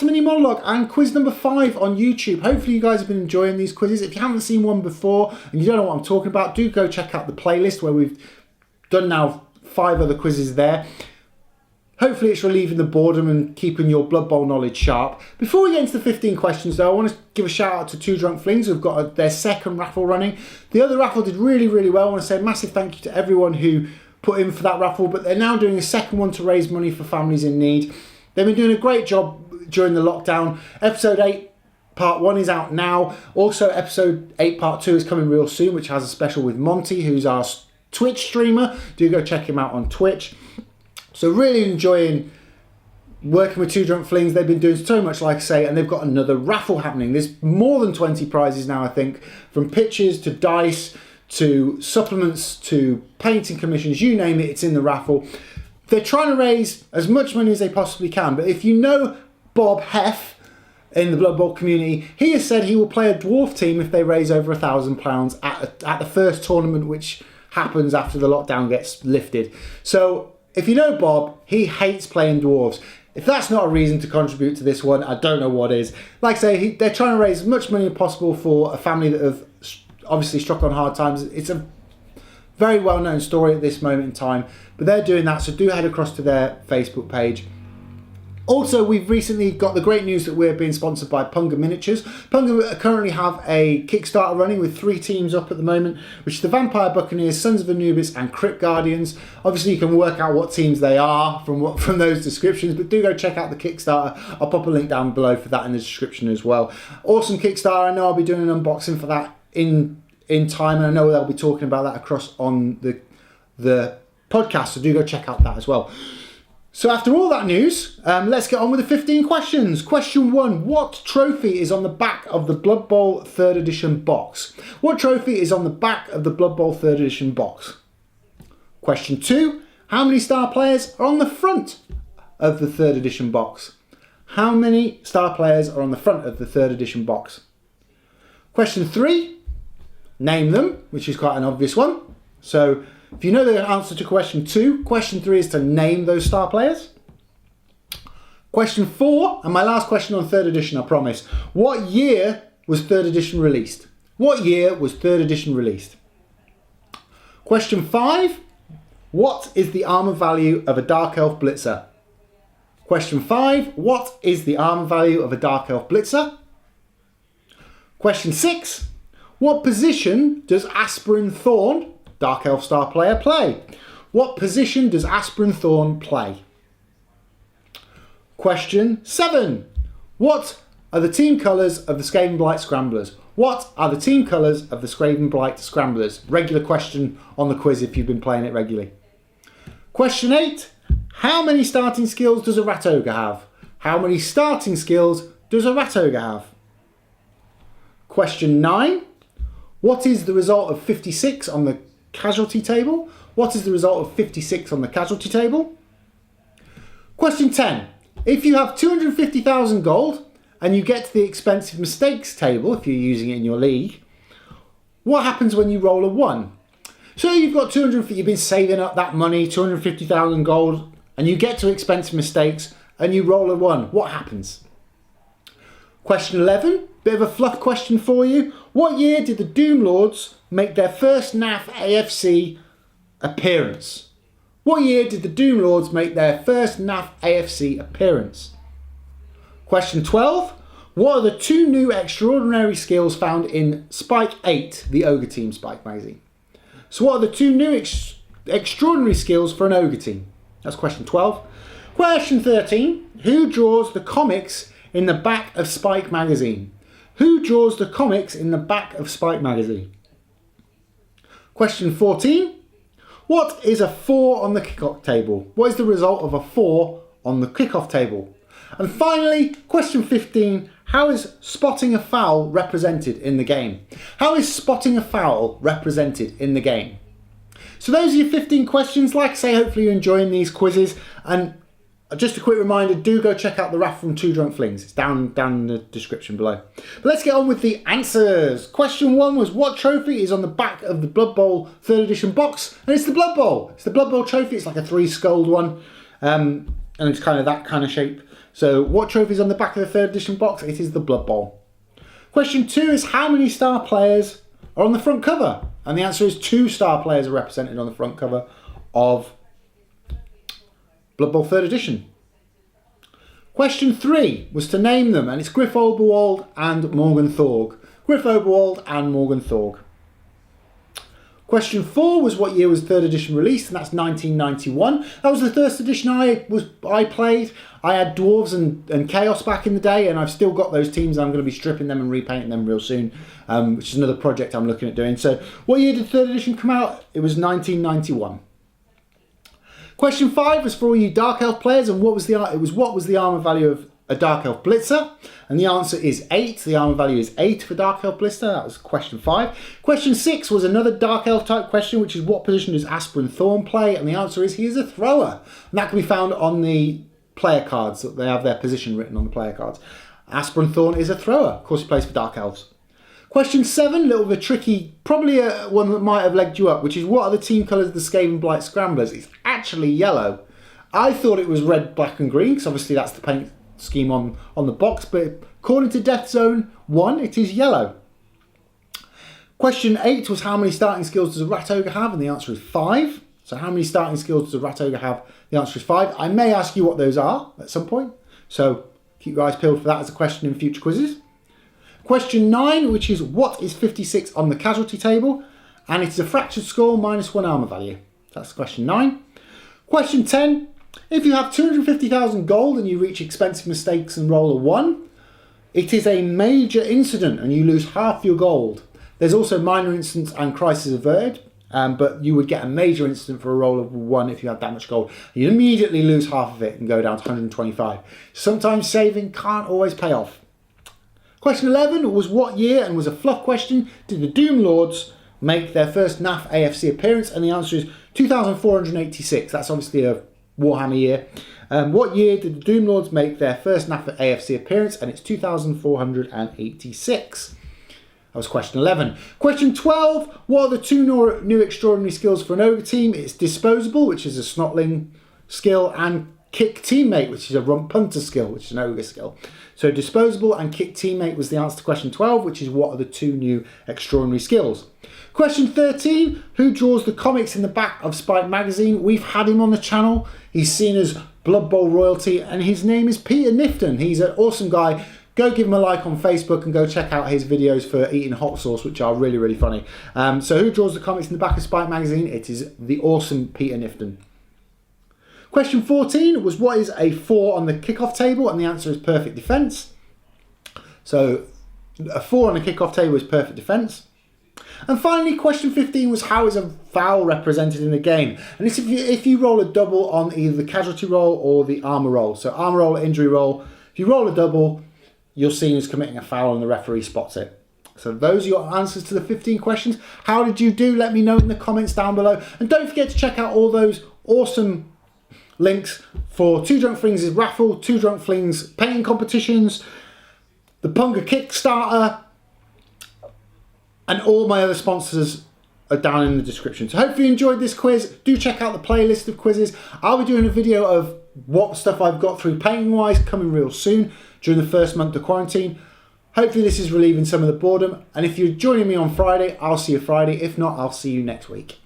Mini Monologue and quiz number 5 on YouTube. Hopefully you guys have been enjoying these quizzes. If you haven't seen one before and you don't know what I'm talking about, do go check out the playlist where we've done now 5 other quizzes there. Hopefully it's relieving the boredom and keeping your Blood Bowl knowledge sharp. Before we get into the 15 questions though, I want to give a shout out to Two Drunk Flings who've got their second raffle running. The other raffle did really, really well. I want to say a massive thank you to everyone who put in for that raffle, but they're now doing a second one to raise money for families in need. They've been doing a great job during the lockdown. Episode 8 part 1 is out now. Also episode 8 part 2 is coming real soon, which has a special with Monty, who's our Twitch streamer. Do go check him out on Twitch. So really enjoying working with Two Drunk Flings. They've been doing so much, like I say, and they've got another raffle happening. There's more than 20 prizes now, I think, from pitches to dice to supplements to painting commissions, you name it, it's in the raffle. They're trying to raise as much money as they possibly can, but if you know Bob Heff in the Blood Bowl community, he has said he will play a dwarf team if they raise over £1,000 at the first tournament, which happens after the lockdown gets lifted. So if you know Bob, he hates playing dwarves. If that's not a reason to contribute to this one, I don't know what is. Like I say, they're trying to raise as much money as possible for a family that have obviously struck on hard times. It's a very well-known story at this moment in time, but they're doing that, so do head across to their Facebook page. Also, we've recently got the great news that we're being sponsored by Punga Miniatures. Punga currently have a Kickstarter running with 3 teams up at the moment, which is the Vampire Buccaneers, Sons of Anubis and Crypt Guardians. Obviously, you can work out what teams they are from those descriptions, but do go check out the Kickstarter. I'll pop a link down below for that in the description as well. Awesome Kickstarter. I know I'll be doing an unboxing for that in time, and I know they'll be talking about that across on the podcast, so do go check out that as well. So after all that news, let's get on with the 15 questions. Question 1, what trophy is on the back of the Blood Bowl 3rd edition box? What trophy is on the back of the Blood Bowl 3rd edition box? Question 2, how many star players are on the front of the 3rd edition box? How many star players are on the front of the 3rd edition box? Question 3, name them, which is quite an obvious one. So if you know the answer to question 2, question 3 is to name those star players. Question 4, and my last question on 3rd edition, I promise. What year was 3rd edition released? What year was 3rd edition released? Question 5, what is the armor value of a Dark Elf Blitzer? Question 5, what is the armor value of a Dark Elf Blitzer? Question 6, what position does Aspirin Thorn, Dark Elf star player, play? What position does Aspirin Thorn play? Question 7. What are the team colours of the Skaven Blight Scramblers? What are the team colours of the Skaven Blight Scramblers? Regular question on the quiz if you've been playing it regularly. Question 8. How many starting skills does a Rat Ogre have? How many starting skills does a Rat Ogre have? Question 9. What is the result of 56 on the casualty table? What is the result of 56 on the casualty table? Question 10. If you have 250,000 gold and you get to the expensive mistakes table, if you're using it in your league, what happens when you roll a 1? So you've got 250, you've been saving up that money, 250,000 gold, and you get to expensive mistakes and you roll a 1. What happens? Question 11, bit of a fluff question for you. What year did the Doom Lords make their first NAF AFC appearance? What year did the Doom Lords make their first NAF AFC appearance? Question 12, what are the 2 new extraordinary skills found in Spike 8, the Ogre Team Spike magazine? So what are the 2 new extraordinary skills for an Ogre team? That's question 12. Question 13, who draws the comics in the back of Spike magazine? Who draws the comics in the back of Spike magazine? Question 14. What is a 4 on the kickoff table? What is the result of a 4 on the kickoff table? And finally, question 15. How is spotting a foul represented in the game? How is spotting a foul represented in the game? So those are your 15 questions. Like I say, hopefully you're enjoying these quizzes. And just a quick reminder, do go check out the raffle from Two Drunk Flings. It's down in the description below. But let's get on with the answers. Question 1 was, what trophy is on the back of the Blood Bowl 3rd edition box? And it's the Blood Bowl. It's the Blood Bowl trophy. It's like a 3-skulled one. And it's kind of that kind of shape. So what trophy is on the back of the 3rd edition box? It is the Blood Bowl. Question 2 is how many star players are on the front cover? And the answer is 2 star players are represented on the front cover of Blood Bowl 3rd edition. Question 3 was to name them, and it's Griff Oberwald and Morgan Thorg. Griff Oberwald and Morgan Thorg. Question 4 was what year was 3rd edition released, and that's 1991. That was the 1st edition I played. I had Dwarves and Chaos back in the day, and I've still got those teams. I'm going to be stripping them and repainting them real soon, which is another project I'm looking at doing. So what year did 3rd edition come out? It was 1991. Question 5 was for all you Dark Elf players, and what was the armor value of a Dark Elf Blitzer? And the answer is 8. The armor value is 8 for Dark Elf Blitzer. That was question 5. Question 6 was another Dark Elf type question, which is what position does Aspirin Thorn play? And the answer is he is a thrower. And that can be found on the player cards. They have their position written on the player cards. Aspirin Thorn is a thrower. Of course, he plays for Dark Elves. Question 7, a little bit tricky, probably one that might have legged you up, which is what are the team colours of the Skaven Blight Scramblers? It's actually yellow. I thought it was red, black and green, because obviously that's the paint scheme on the box, but according to Death Zone 1, it is yellow. Question 8 was how many starting skills does a Rat Ogre have? And the answer is 5. So how many starting skills does a Rat Ogre have? The answer is 5. I may ask you what those are at some point, so keep your eyes peeled for that as a question in future quizzes. Question 9, which is what is 56 on the casualty table? And it is a fractured skull minus 1 armor value. That's question 9. Question 10, if you have 250,000 gold and you reach expensive mistakes and roll a 1, it is a major incident and you lose half your gold. There's also minor incidents and crisis averted, but you would get a major incident for a roll of 1 if you had that much gold. You immediately lose half of it and go down to 125. Sometimes saving can't always pay off. Question 11 was what year, and was a fluff question, did the Doom Lords make their first NAF AFC appearance? And the answer is 2486. That's obviously a Warhammer year. What year did the Doom Lords make their first NAF AFC appearance? And it's 2486. That was question 11. Question 12, what are the 2 new extraordinary skills for an Ogre team? It's Disposable, which is a Snotling skill, and Kick Teammate, which is a Rump Punter skill, which is an Ogre skill. So Disposable and Kick Teammate was the answer to question 12, which is what are the 2 new extraordinary skills. Question 13, who draws the comics in the back of Spike magazine? We've had him on the channel. He's seen as Blood Bowl royalty, and his name is Peter Nifton. He's an awesome guy. Go give him a like on Facebook and go check out his videos for eating hot sauce, which are really, really funny. So who draws the comics in the back of Spike magazine? It is the awesome Peter Nifton. Question 14 was what is a 4 on the kickoff table? And the answer is perfect defence. So a 4 on the kickoff table is perfect defence. And finally, question 15 was how is a foul represented in the game? And it's if you roll a double on either the casualty roll or the armour roll. So armour roll or injury roll. If you roll a double, you're seen as committing a foul and the referee spots it. So those are your answers to the 15 questions. How did you do? Let me know in the comments down below. And don't forget to check out all those awesome links for Two Drunk Flings' raffle, Two Drunk Flings painting competitions, the Punga Kickstarter, and all my other sponsors are down in the description. So hopefully you enjoyed this quiz. Do check out the playlist of quizzes. I'll be doing a video of what stuff I've got through painting wise coming real soon during the first month of quarantine. Hopefully this is relieving some of the boredom. And if you're joining me on Friday, I'll see you Friday. If not, I'll see you next week.